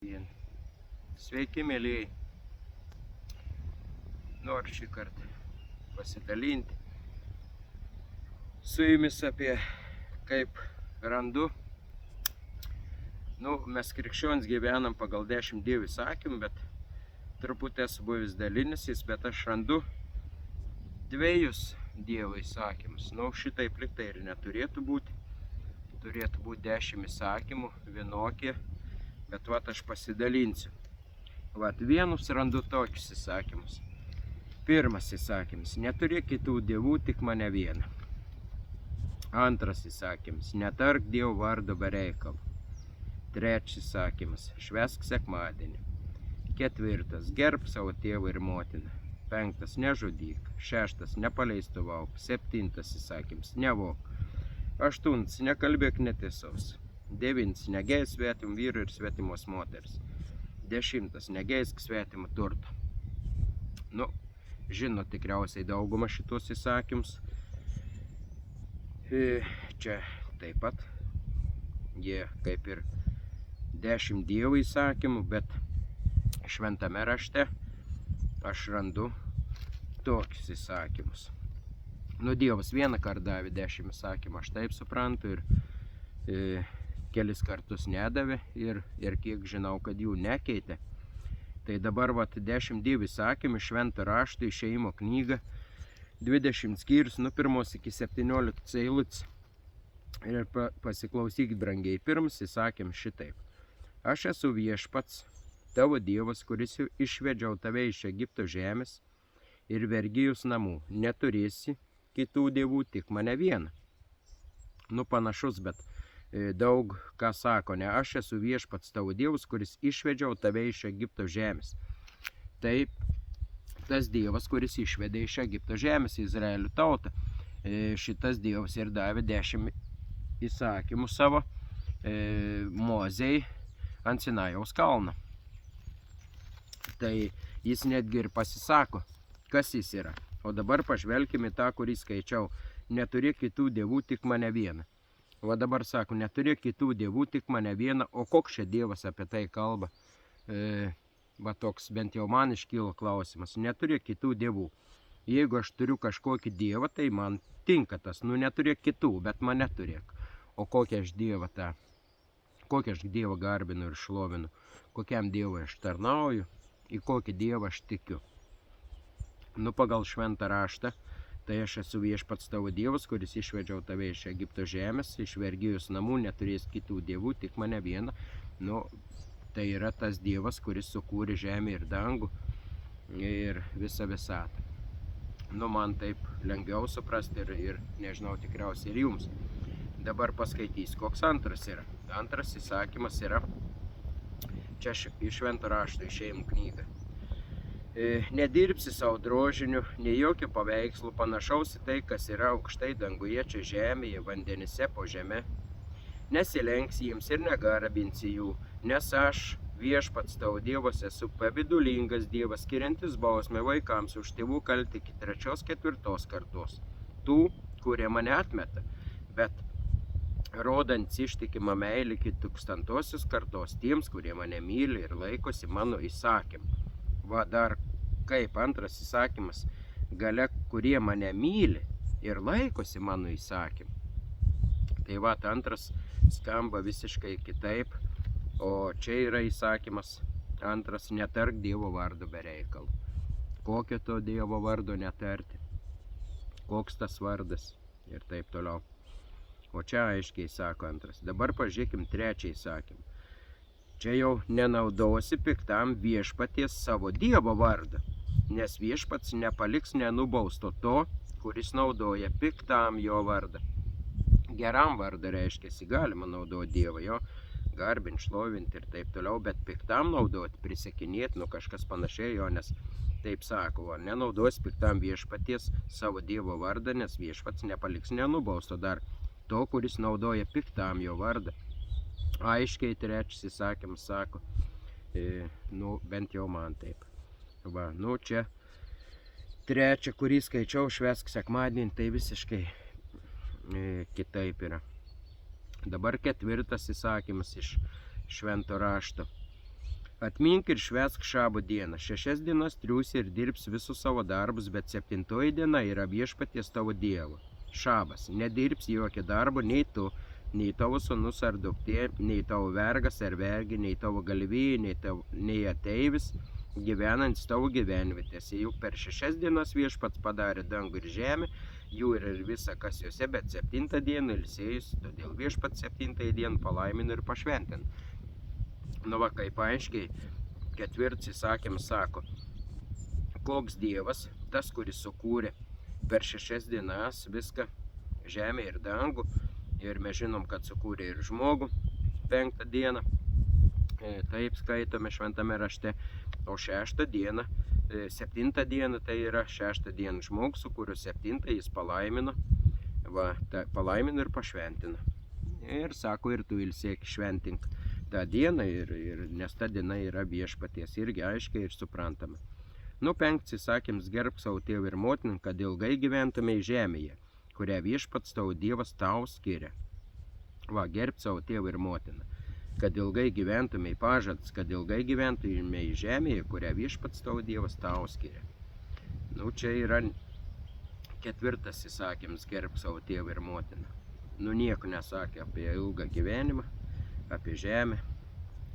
Sveiki, mėlyjei. Noriu šį kartą pasidalinti su jumis apie kaip randu. Mes krikščionys gyvenam pagal 10 Dievo įsakymų, bet truputį esu buvęs dalinysis, bet aš randu dviejus Dievo įsakymus. Šitaip liktai ir neturėtų būti. Turėtų būti 10 įsakymų, vienokie, bet aš pasidalinsiu. Vienus randu tokius įsakymus. Pirmas įsakymas: neturėk kitų dievų, tik mane vieną. Antras įsakymas: netark Dievo vardo be reikalo. Trečias įsakymas: švęsk sekmadienį. Ketvirtas: gerb savo tėvą ir motiną. Penktas: nežudyk. Šeštas: nepaleistuvauk. Septintas įsakymas: nevok. Aštuntas: nekalbėk netiesos. Devintas: negeisk svetimų vyrų ir svetimos moters. 10. negeisk svetimą turtą. Žino tikriausiai daugumą šitos įsakymus. Čia taip pat jie kaip ir 10 Dievo įsakymų, bet šventame rašte aš randu tokius įsakymus. Dievas vieną kartą davė 10 įsakymų, aš taip suprantu, ir kelis kartus nedavė, ir kiek žinau, kad jų nekeitė. Tai dabar 10 Dievo įsakymų, švento rašto Išėjimo knyga, 20 skyrius, nuo 1 iki 17 eilutės. Ir pasiklausykit, brangiai. Pirmas įsakym šitaip: aš esu viešpats, tavo Dievas, kuris išvedžiau tave iš Egipto žemės ir vergijos namų. Neturėsi kitų dievų, tik mane vieną. Panašus, bet daug ką sako, ne aš esu viešpats tavo Dievas, kuris išvedžiau tave iš Egipto žemės. Tai tas Dievas, kuris išvedė iš Egipto žemės Izraelio tautą, šitas Dievas ir davė 10 įsakymų savo Mozei ant Sinajaus kalno. Tai jis netgi ir pasisako, kas jis yra. O dabar pažvelkime tą, kurį skaičiau: neturėk kitų dievų, tik mane vieną. Dabar sako, neturėk kitų dievų, tik mane vieną. O koks čia Dievas apie tai kalba? Toks bent jau man iškyla klausimas. Neturėk kitų dievų. Jeigu aš turiu kažkokį dievą, tai man tinka tas. Neturėk kitų, bet mane turėk. O kokią aš dievą garbinu ir šlovinu, kokiam dievui aš tarnauju, į kokį dievą aš tikiu. Pagal šventą raštą, tai aš esu viešpats tavo Dievas, kuris išvedžiau tave iš Egipto žemės, iš vergijos namų. Neturės kitų dievų, tik mane vieną. Tai yra tas Dievas, kuris sukūrė žemę ir dangų ir visą visatą. Man taip lengviau suprasti ir nežinau, tikriausiai ir jums. Dabar paskaitys, koks antras yra. Antras įsakymas yra čia iš švento rašto Išėjimo knyga. Nedirbsi savo drožinių, nei jokio paveikslo panašaus į tai, kas yra aukštai danguje, čia žemėje, vandenyse po žeme. Nesilenksi jiems ir negarbinsi jų, nes aš, viešpats tavo Dievas, esu pavydulingas Dievas, skiriantis bausmę vaikams už tėvų kaltę iki 3-4 kartos. Tų, kurie mane atmeta, bet rodant ištikimą meilę iki 1000 kartos tiems, kurie mane myli ir laikosi mano įsakymų. Dar kaip antras įsakymas gale, kurie mane myli ir laikosi mano įsakymų. Tai antras skamba visiškai kitaip, o čia yra įsakymas antras: netark Dievo vardo be reikalo. Kokio to Dievo vardo netarti, koks tas vardas ir taip toliau. O čia aiškiai sako antras. Dabar pažiūrėkim trečią įsakymą. Čia jau nenaudosi piktam viešpaties savo Dievo vardą, nes viešpats nepaliks nenubausto to, kuris naudoja piktam jo vardą. Geram vardą reiškiasi, galima naudoti Dievą, jo garbinti, šlovinti ir taip toliau, bet piktam naudoti, prisekinėti, kažkas panašiai jo, nes taip sako, nenaudos piktam viešpaties savo Dievo vardą, nes viešpats nepaliks nenubausto dar to, kuris naudoja piktam jo vardą. Aiškiai trečias įsakymas sako, bent jau man taip. Čia trečia, kurį skaičiau, švęsk sekmadienį, tai visiškai kitaip yra. Dabar ketvirtas įsakymas iš švento rašto. Atmink ir švęsk šabo dieną. 6 dienas triūsi ir dirbs visus savo darbus, bet 7 diena yra viešpaties tavo Dievo. Šabas. Nedirbs jokio darbo, nei tu, nei tavo sūnus ar duktė, nei tavo vergas ar vergi, nei tavo galvijai, nei ateivis, gyvenantis tavo gyvenvietėse. Juk per 6 dienas viešpats padarė dangų ir žemę, jų ir visa kas juose, bet 7 dieną ilsėjus, todėl viešpats 7 dieną palaimino ir pašventino. Nu va, kaip aiškiai, 4 įsakymas sako, koks Dievas, tas, kuris sukūrė per 6 dienas viską, žemę ir dangų, ir mes žinom, kad sukūrė ir žmogų 5 dieną, taip skaitome šventame rašte, o 6 dieną, 7 dieną tai yra 6 dieną žmogus, sukūrė 7, jis palaimino, palaimino ir pašventino. Ir sako, ir tu ilsėk, šventink tą dieną, nes ta diena yra viešpaties, irgi aiškiai ir suprantama. 5 įsakymas, gerbk savo tėvą ir motiną, kad ilgai gyventumei žemėje, kurią viešpats tavo Dievas tau skiria. Gerbk savo tėvą ir motiną, kad ilgai gyventumei, pažadas, kad ilgai gyventumei žemėje, kurią viešpats tavo Dievas tau skiria. Čia yra 4 įsakymas, gerbk savo tėvą ir motiną. Nieko nesakė apie ilgą gyvenimą, apie žemę,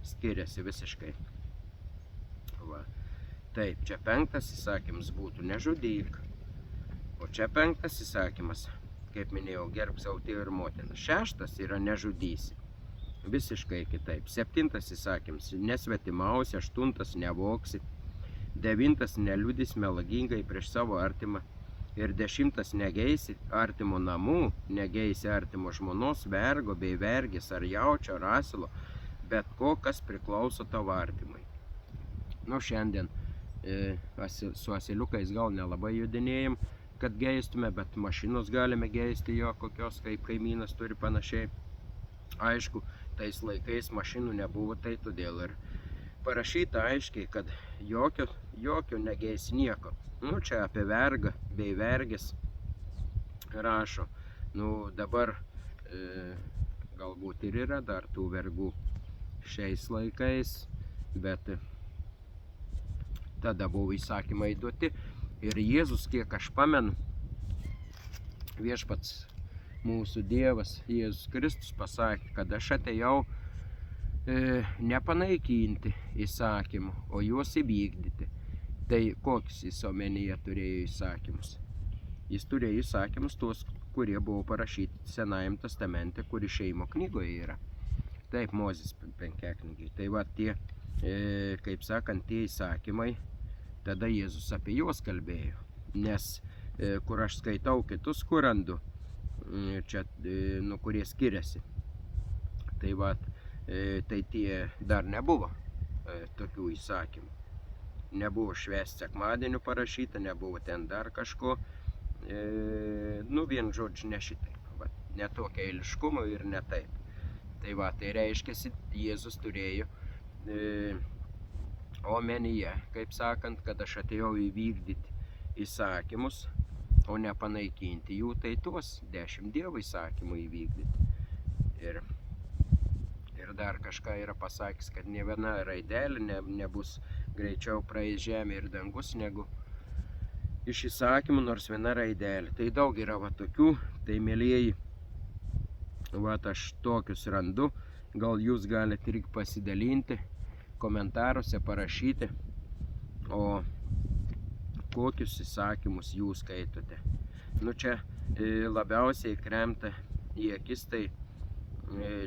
skiriasi visiškai. Taip, čia 5 įsakymas būtų nežudyk, o čia 5 įsakymas, kaip minėjau, gerbk savo tėvą ir motiną. 6 yra nežudysi, visiškai kitaip. 7 įsakymas, nesvetimausi, 8 nevoksi, 9 neliudys melagingai prieš savo artimą, ir 10 negeisi artimo namų, negeisi artimo žmonos, vergo bei vergės ar jaučio ar asilo, bet ko, kas priklauso tavo artimui. Šiandien su asiliukais gal nelabai judinėjim, kad geistume, bet mašinos galime geisti jo kokios, kaip kaimynas turi panašiai. Aišku, tais laikais mašinų nebuvo, tai todėl ir parašyta aiškiai, kad jokio negeisi nieko. Čia apie vergą bei vergės rašo. Dabar galbūt ir yra dar tų vergų šiais laikais, bet tada buvo įsakymai duoti. Ir Jėzus, kiek aš pamenu, viešpats mūsų Dievas, Jėzus Kristus pasakė, kad aš atėjau nepanaikinti įsakymų, o juos įvykdyti. Tai kokius jis omenyje turėjo įsakymus? Jis turėjo įsakymus tuos, kurie buvo parašyti Senajam testamente, kur Išėjimo knygoje yra. Taip, Mozės 5 knygai. Tai tie, kaip sakant, tie įsakymai, tada Jėzus apie juos kalbėjo. Nes kur aš skaitau kitus, kur randu, čia, kurie skiriasi. Tai tie dar nebuvo tokių įsakymų. Nebuvo švęsti sekmadienių parašyta, nebuvo ten dar kažko. Vien žodžiu, ne šitaip. Ne tokio eiliškumo ir ne taip. Tai reiškiasi, Jėzus turėjo omenyje, kaip sakant, kad aš atėjau įvykdyti įsakymus, o ne panaikinti jų, tai tuos 10 Dievo įsakymų įvykdyti. Ir dar kažką yra pasakęs, kad ne viena raidelė nebus greičiau praeis žemė ir dangus negu iš įsakymų nors viena raidelė. Tai daug yra tokių, tai mielieji, aš tokius randu, gal jūs galite irgi pasidalinti, komentaruose parašyti, o kokius įsakymus jūs skaitote. Čia labiausiai krenta į akis, tai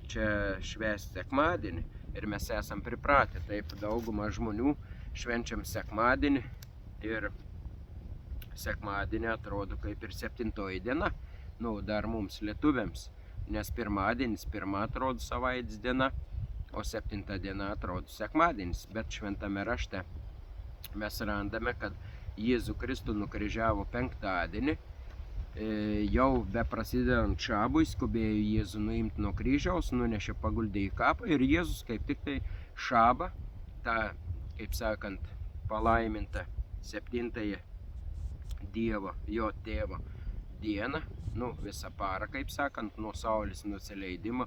čia švęsti sekmadienį ir mes esam pripratę, taip dauguma žmonių švenčiam sekmadienį ir sekmadienį atrodo kaip ir 7 diena, dar mums lietuviams, nes pirmadienis pirma atrodo savaitės diena, o 7 diena atrodo sekmadienis, bet šventame rašte mes randame, kad Jėzų Kristų nukryžiavo 5-dienį, jau be prasidedant šabui skubėjo Jėzų nuimti nuo kryžiaus, nunešė paguldė į kapą ir Jėzus kaip tik tai šabą, tą, kaip sakant, palaimintą 7 Dievo, jo tėvo dieną, visą parą, kaip sakant, nuo saulės nusileidimo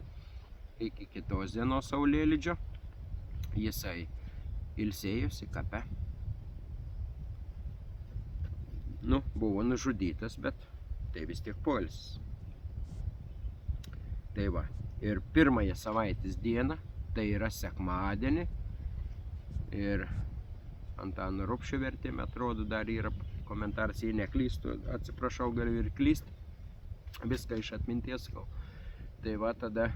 iki kitos dienos saulėlydžio, jisai ilsėjosi kape. Nu, buvo nužudytas, bet tai vis tiek poilsis. Tai va, ir pirmąją savaitės dieną, tai yra sekmadienį, ir Antano Rupšio vertime, atrodo, dar yra komentaras, jei neklystu, atsiprašau, galiu ir klysti, viską iš atminties sakau. Tai va, tada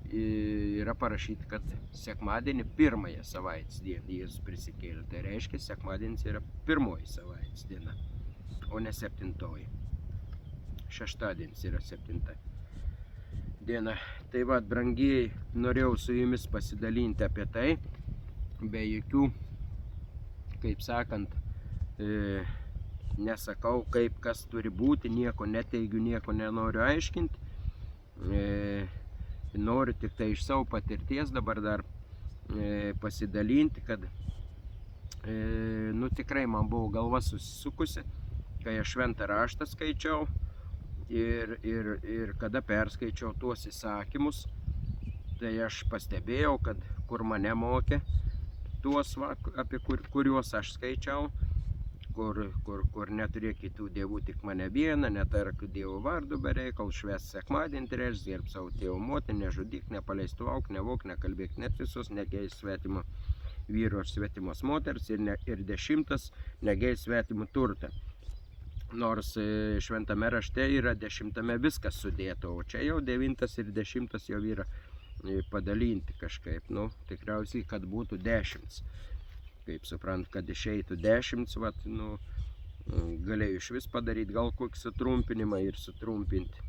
yra parašyti, kad sekmadienį pirmąją savaitės dieną Jėzus prisikėlė. Tai reiškia, sekmadienis yra pirmoji savaitės diena, o ne septintoji. Šeštadienis yra 7 diena. Tai va, brangieji, norėjau su jumis pasidalinti apie tai, be jokių, kaip sakant, nesakau, kaip kas turi būti, nieko neteigiu, nieko nenoriu aiškinti. Noriu tik tai iš savo patirties dabar dar pasidalinti, kad nu tikrai man buvo galva susisukusi, kai aš šventą raštą skaičiau ir kada perskaičiau tuos įsakymus, tai aš pastebėjau, kad kur mane mokė, tuos, apie kuriuos aš skaičiau, kur neturėjo kitų dievų, tik mane vieną, netark Dievo vardu be reikalo, švęsk sekmadienį, tai reiškia, gerbk savo tėvą motiną, nežudyk, nepaleistvauk, nevok, nekalbėk netiesos, negeisk svetimo vyro ar svetimos moters, ir 10, negeisk svetimų turtą. Nors šventame rašte yra 10 viskas sudėta, o čia jau 9 ir 10 jau yra padalinti kažkaip, nu, tikriausiai, kad būtų 10. Kaip suprant, kad išeitų 10, vat, nu, galėjau iš vis padaryti gal kokį sutrumpinimą ir sutrumpinti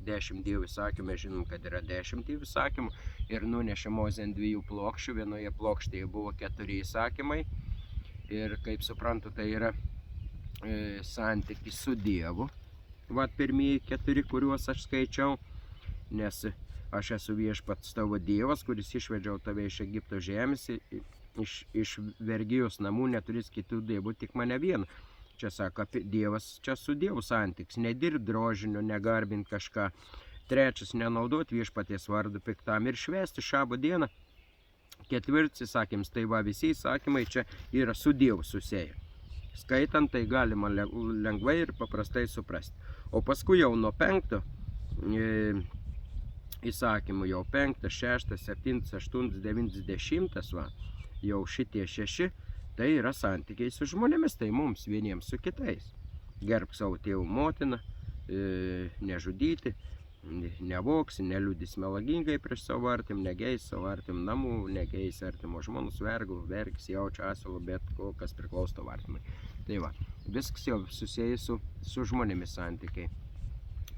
10 Dievo įsakymų. Žinom, kad yra 10 Dievo įsakymų, ir nunešė Mozę ant 2 plokščių, vienoje plokštėje buvo 4 įsakymai, ir kaip suprantu, tai yra santykis su Dievu. Vat pirmieji 4, kuriuos aš skaičiau, nes aš esu viešpats tavo Dievas, kuris išvedžiau tave iš Egipto žemės, iš vergijos namų, neturės kitų dievų, tik mane vieną. Čia sako, Dievas, čia su Dievu santyks, nedirb drožinio, negarbint kažką. 3, nenaudot viešpaties vardu piktam ir švęsti šabo dieną. 4 įsakymas, tai va, visi įsakymai čia yra su Dievu susėję. Skaitant, tai galima lengvai ir paprastai suprasti. O paskui jau nuo 5 įsakymų, jau 5, 6, 7, 8, 9, 10, va, jau šitie 6, tai yra santykiai su žmonėmis, tai mums vieniems su kitais. Gerbk savo tėvų motiną, nežudyti, nevoksi, neliudys melagingai prieš savo artim, negeis savo artim namų, negeis artimo žmonos vergų, vergis, jaučio, asilo, bet ko, kas priklauso tavo artimai. Tai va, viskas jau susijęs su žmonėmis santykiai.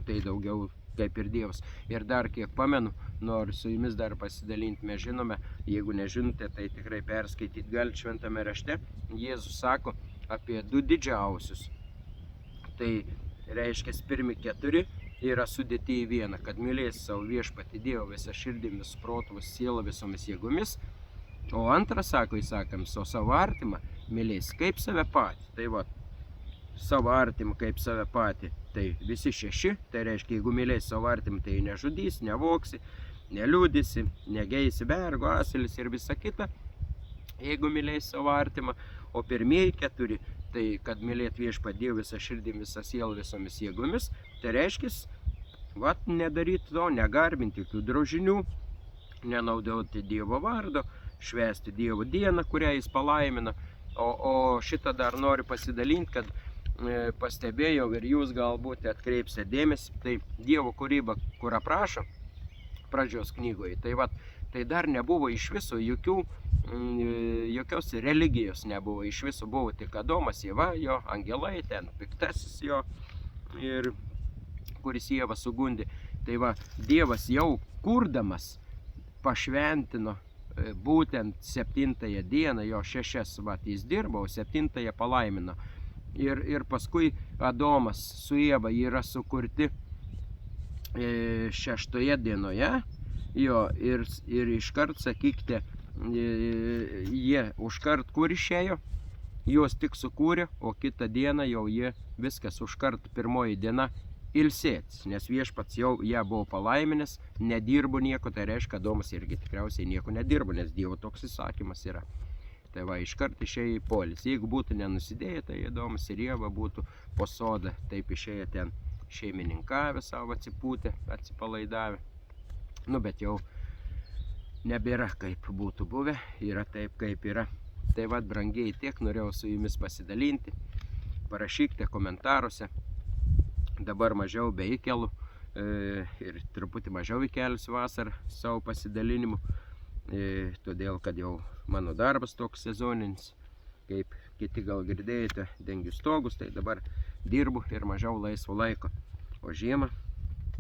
Tai daugiau kaip ir Dievas. Ir dar kiek pamenu, noriu su jumis dar pasidalinti, mes žinome, jeigu nežinote, tai tikrai perskaityti galite šventame rašte. Jėzus sako apie 2 didžiausius. Tai reiškia, pirmi 4 yra sudėti į vieną, kad mylės savo viešpatį Dievą visą širdimi, protu, sielą, visomis jėgomis. O antras, sako įsakams, o savo artimą mylės kaip save patį. Tai va, savo artimą kaip save patį. Tai visi 6, tai reiškia, jeigu mylėsi savo artimą, tai nežudysi, nevoksi, neliudysi, negeisi vergo, asilis ir visa kita, jeigu mylėsi savo artimą. O pirmieji 4, tai kad mylėt viešpatį Dievą visą širdį, visą sielą, visomis jėgomis, tai reiškia, vat, nedaryti to, negarbinti jokių drožinių, nenaudoti Dievo vardo, švęsti Dievo dieną, kurią jis palaimina. O šitą dar noriu pasidalinti, kad pastebėjau ir jūs galbūt atkreipsite dėmesį, tai Dievo kūryba, kur aprašo pradžios knygoje, tai, vat, tai dar nebuvo iš viso jokios religijos nebuvo, iš viso buvo tik Adomas, Ieva, jo angelai, ten piktasis jo, ir kuris Ievą sugundė. Tai va, Dievas jau kurdamas pašventino būtent 7 dieną, jo 6 vat, jis dirbo, o 7 palaimino. Ir paskui Adomas su Ieva yra sukurti 6 dienoje, jo, ir iškart, sakykite, jie užkart kur išėjo, juos tik sukūrė, o kitą dieną jau jie viskas užkart pirmoji diena ilsėtis, nes viešpats jau ją buvo palaiminęs, nedirbo nieko, tai reiškia, Adomas irgi tikriausiai nieko nedirbo, nes Dievo toks įsakymas yra. Tai va, iškart išėjo į polis. Jeigu būtų nenusidėję, tai įdomus ir jie būtų po sodą. Taip išėjo ten šeimininkavę savo atsipūtę, atsipalaidavę. Nu, bet jau nebėra kaip būtų buvę, yra taip kaip yra. Tai vad, brangiai, tiek norėjau su jumis pasidalinti. Parašykite komentaruose. Dabar mažiau be įkelų ir truputį mažiau įkelsiu vasarą savo pasidalinimu. Todėl, kad jau mano darbas toks sezoninis, kaip kiti gal girdėjote, dengiu stogus, tai dabar dirbu ir mažiau laisvo laiko. O žiemą,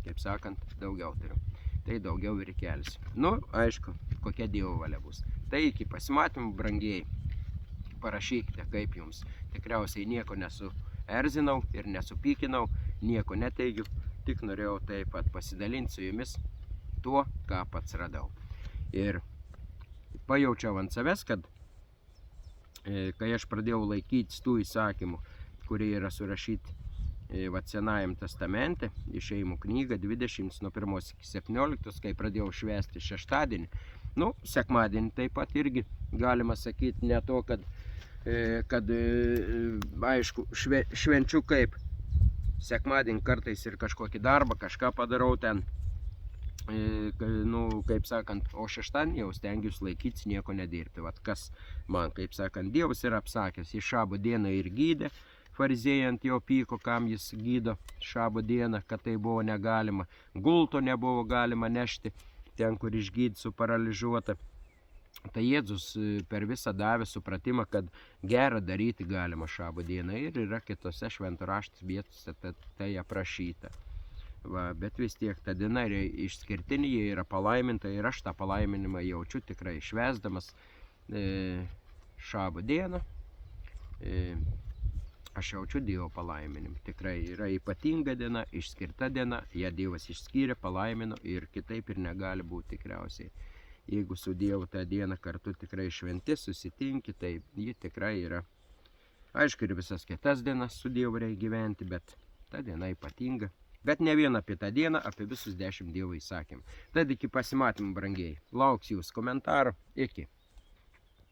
kaip sakant, daugiau turiu. Tai daugiau ir kelsiu. Nu, aišku, kokia Dievo valia bus. Tai iki pasimatymų, brangieji. Parašykite, kaip jums. Tikriausiai nieko nesuerzinau ir nesupykinau, nieko neteigiu. Tik norėjau taip pat pasidalinti su jumis tuo, ką pats radau. Ir pajaučiau ant savęs, kad kai aš pradėjau laikytis tų įsakymų, kurie yra surašyti Senajam testamente, Išėjimų knyga 20 nuo 1 iki 17, kai pradėjau švęsti šeštadienį. Nu, sekmadienį taip pat irgi galima sakyti, ne to, kad aišku, švenčiu kaip sekmadienį kartais ir kažkokį darbą, kažką padarau ten, nu, kaip sakant, o šeštadienį jau stengiuosi laikytis, nieko nedirbti. Vat kas man, kaip sakant, Dievas yra apsakęs, į šabo dieną ir gydė. Fariziejai ant jo pyko, kam jis gydo šabo dieną, kad tai buvo negalima. Gulto nebuvo galima nešti ten, kur išgydė suparalyžiuota. Tai Jėzus per visą davė supratimą, kad gerą daryti galima šabo dieną ir yra kitose švento raštos vietose tai aprašyta. Va, bet vis tiek ta diena yra išskirtinė, jie yra palaiminta ir aš tą palaiminimą jaučiu tikrai švęsdamas šabo dieną. Aš jaučiu Dievo palaiminimą. Tikrai yra ypatinga diena, išskirta diena, ją Dievas išskyrė, palaimino ir kitaip ir negali būti tikriausiai. Jeigu su Dievu tą dieną kartu tikrai šventi, susitinki, tai ji tikrai yra. Aišku, ir visas kitas dienas su Dievu reikia gyventi, bet ta diena ypatinga. Bet ne vien apie tą dieną, apie visus 10 Dievo įsakymų. Tad iki pasimatymų, brangieji. Lauksiu jūsų komentarų. Iki.